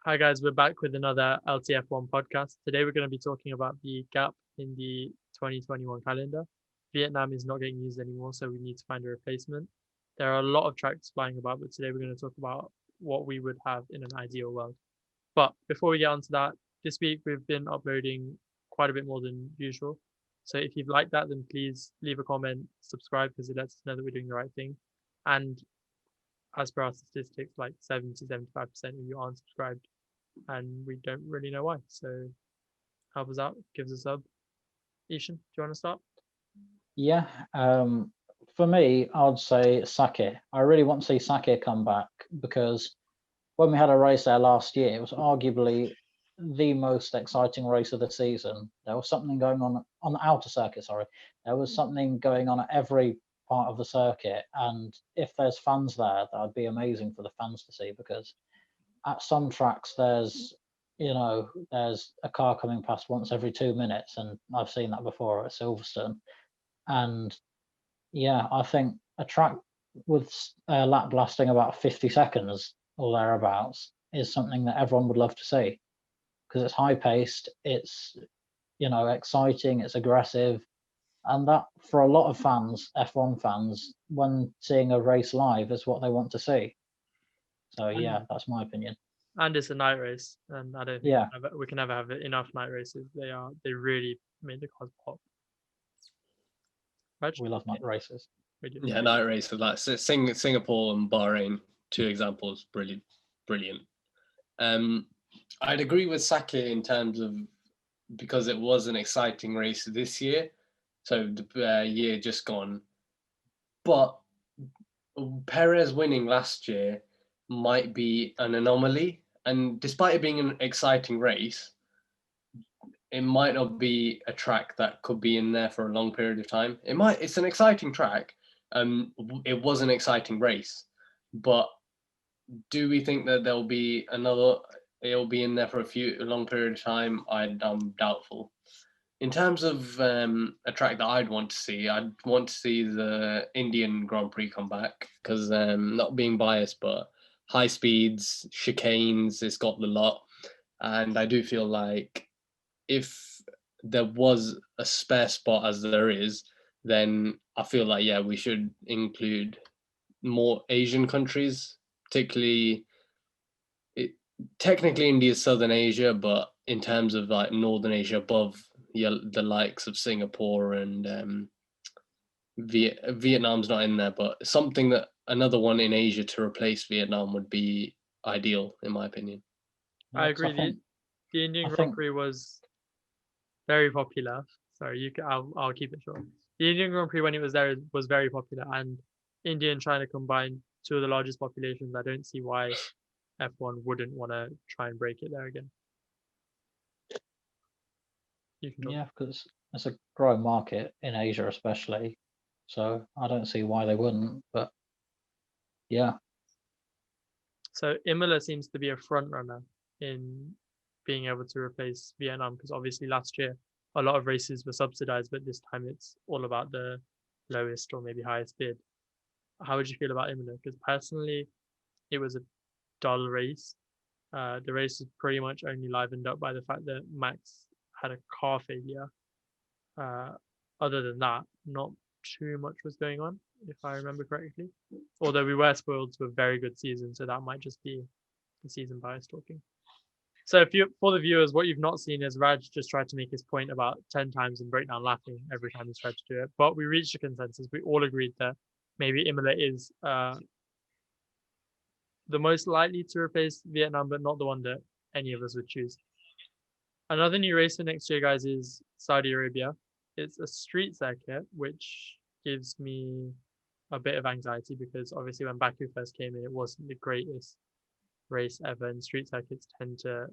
Hi guys, we're back with another LTF1 podcast. Today we're going to be talking about the gap in the 2021 calendar. Vietnam is not getting used anymore, so we need to find a replacement. There are a lot of tracks flying about, but today we're going to talk about what we would have in an ideal world. But before we get on to that, this week we've been uploading quite a bit more than usual. So if you've liked that, then please leave a comment, subscribe, because it lets us know that we're doing the right thing. And as per our statistics, like 70 to 75% of you aren't subscribed, and we don't really know why. So help us out, give us a sub. Ishan, do you want to start? Yeah, for me, I'd say Sake. I really want to see Sake come back because when we had a race there last year, it was arguably the most exciting race of the season. There was something going on the outer circuit, sorry. There was something going on at every part of the circuit. And if there's fans there, that would be amazing for the fans to see because at some tracks there's a car coming past once every 2 minutes, and I've seen that before at Silverstone. And yeah, I think a track with a lap lasting about 50 seconds or thereabouts is something that everyone would love to see because it's high paced, it's exciting, it's aggressive, and that for a lot of fans, F1 fans, when seeing a race live is what they want to see. So yeah, that's my opinion. And it's a night race, and I don't think Yeah, we can ever have enough night races. They really made the cars pop. Reg? we love night races. We do. Yeah, night races like Singapore and Bahrain, two examples, brilliant. I'd agree with Sake in terms of because it was an exciting race this year, so the year just gone. But Perez winning last year might be an anomaly, and despite it being an exciting race, it might not be a track that could be in there for a long period of time. It's an exciting track. It was an exciting race, but do we think that there'll be it'll be in there for a long period of time? I'm doubtful. In terms of a track that I'd want to see the Indian Grand Prix come back because not being biased, but high speeds, chicanes, it's got the lot. And I do feel like if there was a spare spot as there is, then I feel like, yeah, we should include more Asian countries, particularly technically India is Southern Asia, but in terms of like Northern Asia above the likes of Singapore and Vietnam's not in there, but another one in Asia to replace Vietnam would be ideal, in my opinion. I agree. The Indian Grand Prix was very popular. Sorry, I'll keep it short. The Indian Grand Prix when it was there was very popular, and India and China combined two of the largest populations. I don't see why F1 wouldn't want to try and break it there again. Yeah, because it's a growing market in Asia, especially. So I don't see why they wouldn't. But yeah. So Imola seems to be a front runner in being able to replace Vietnam because obviously last year a lot of races were subsidized, but this time it's all about the lowest or maybe highest bid. How would you feel about Imola? Because personally, it was a dull race. The race was pretty much only livened up by the fact that Max had a car failure. Other than that, not too much was going on, if I remember correctly. Although we were spoiled to a very good season, so that might just be the season bias talking. So for the viewers, what you've not seen is Raj just tried to make his point about 10 times and break down laughing every time he's tried to do it. But we reached a consensus. We all agreed that maybe Imola is the most likely to replace Vietnam, but not the one that any of us would choose. Another new race for next year, guys, is Saudi Arabia. It's a street circuit, which gives me a bit of anxiety because obviously when Baku first came in, it wasn't the greatest race ever, and street circuits tend to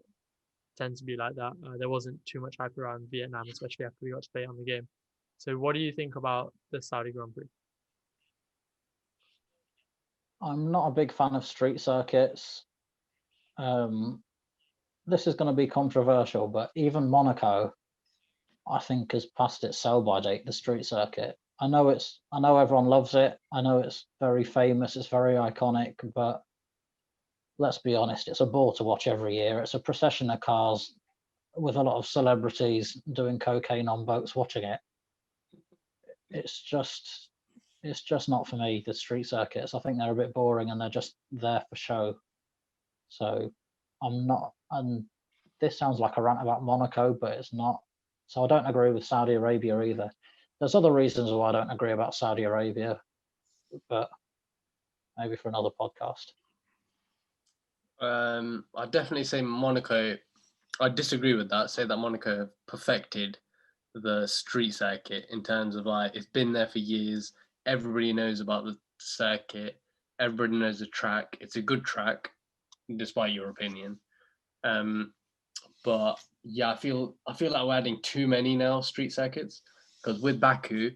be like that. There wasn't too much hype around Vietnam, especially after we got to play on the game. So what do you think about the Saudi Grand Prix? I'm not a big fan of street circuits. This is going to be controversial, but even Monaco, I think, has passed its sell-by date. The street circuit. I know everyone loves it. I know it's very famous. It's very iconic, but let's be honest, it's a bore to watch every year. It's a procession of cars with a lot of celebrities doing cocaine on boats watching it. It's just not for me, the street circuits. I think they're a bit boring and they're just there for show. So I'm not, and this sounds like a rant about Monaco, but it's not. So I don't agree with Saudi Arabia either. There's other reasons why I don't agree about Saudi Arabia, but maybe for another podcast. I'd definitely say Monaco. I disagree with that. Say that Monaco have perfected the street circuit in terms of like it's been there for years. Everybody knows about the circuit. Everybody knows the track. It's a good track, despite your opinion. But yeah, I feel like we're adding too many now street circuits, because with Baku,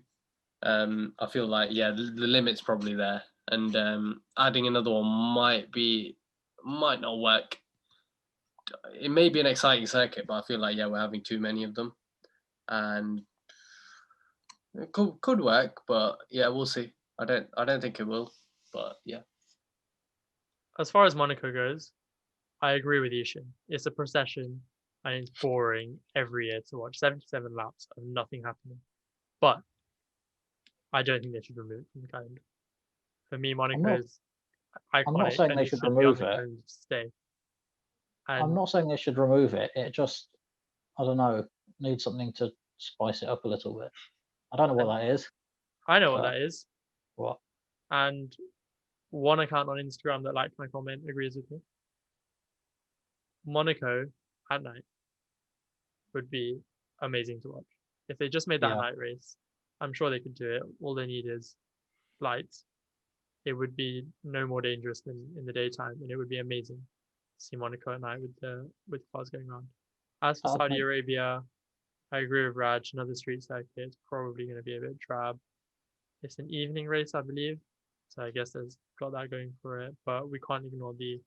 I feel like the limit's probably there, and adding another one might not work. It may be an exciting circuit, but I feel like we're having too many of them, and it could work, but we'll see. I don't think it will, but yeah. As far as Monaco goes, I agree with Yushin. It's a procession and it's boring every year to watch. 77 laps of nothing happening. But I don't think they should remove it from the calendar. For me, Monaco is iconic. I'm not saying they should remove it. Stay. I'm not saying they should remove it. It just, I don't know, needs something to spice it up a little bit. I don't know what that is. I know what that is. What? And one account on Instagram that liked my comment agrees with me. Monaco at night would be amazing to watch. If they just made that a night race, I'm sure they could do it. All they need is lights. It would be no more dangerous than in the daytime, and it would be amazing to see Monaco at night with cars going around. As for Saudi Arabia, I agree with Raj. Another street circuit is probably going to be a bit drab. It's an evening race, I believe, so I guess there's got that going for it. But we can't ignore the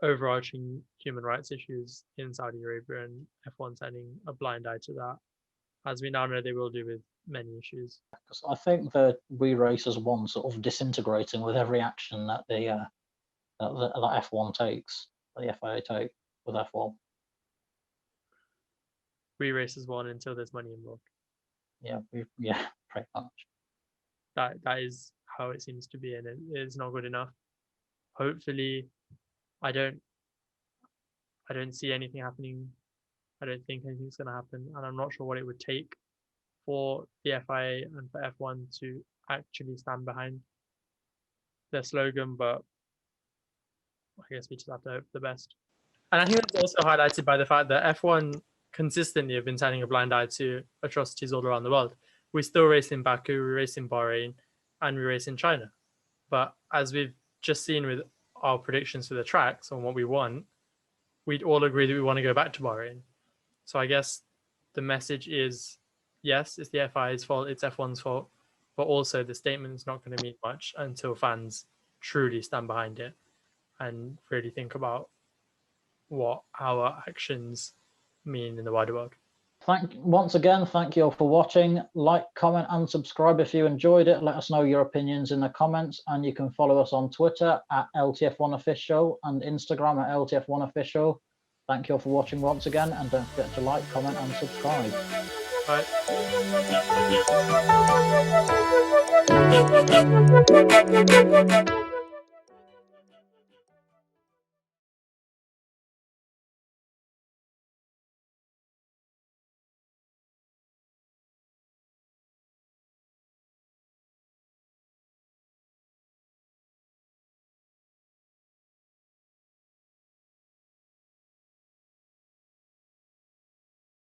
overarching human rights issues in Saudi Arabia, and F1 turning a blind eye to that, as we now know they will do with many issues. I think the WERACEASONE sort of disintegrating with every action that that F1 takes, the FIA take with F1. WERACEASONE until there's money involved. Yeah, pretty much. That is how it seems to be, and it is not good enough. Hopefully, I don't see anything happening. I don't think anything's going to happen, and I'm not sure what it would take for the FIA and for F1 to actually stand behind their slogan, but I guess we just have to hope for the best. And I think it's also highlighted by the fact that F1 consistently have been turning a blind eye to atrocities all around the world. We still race in Baku, we race in Bahrain, and we race in China. But as we've just seen with our predictions for the tracks on what we want, we'd all agree that we want to go back to Bahrain. So I guess the message is, yes, it's the FIA's fault, it's F1's fault, but also the statement is not going to mean much until fans truly stand behind it and really think about what our actions mean in the wider world. Once again, thank you all for watching. Like, comment, and subscribe if you enjoyed it. Let us know your opinions in the comments, and you can follow us on Twitter at LTF1Official and Instagram at LTF1Official. Thank you all for watching once again, and don't forget to like, comment, and subscribe. Bye.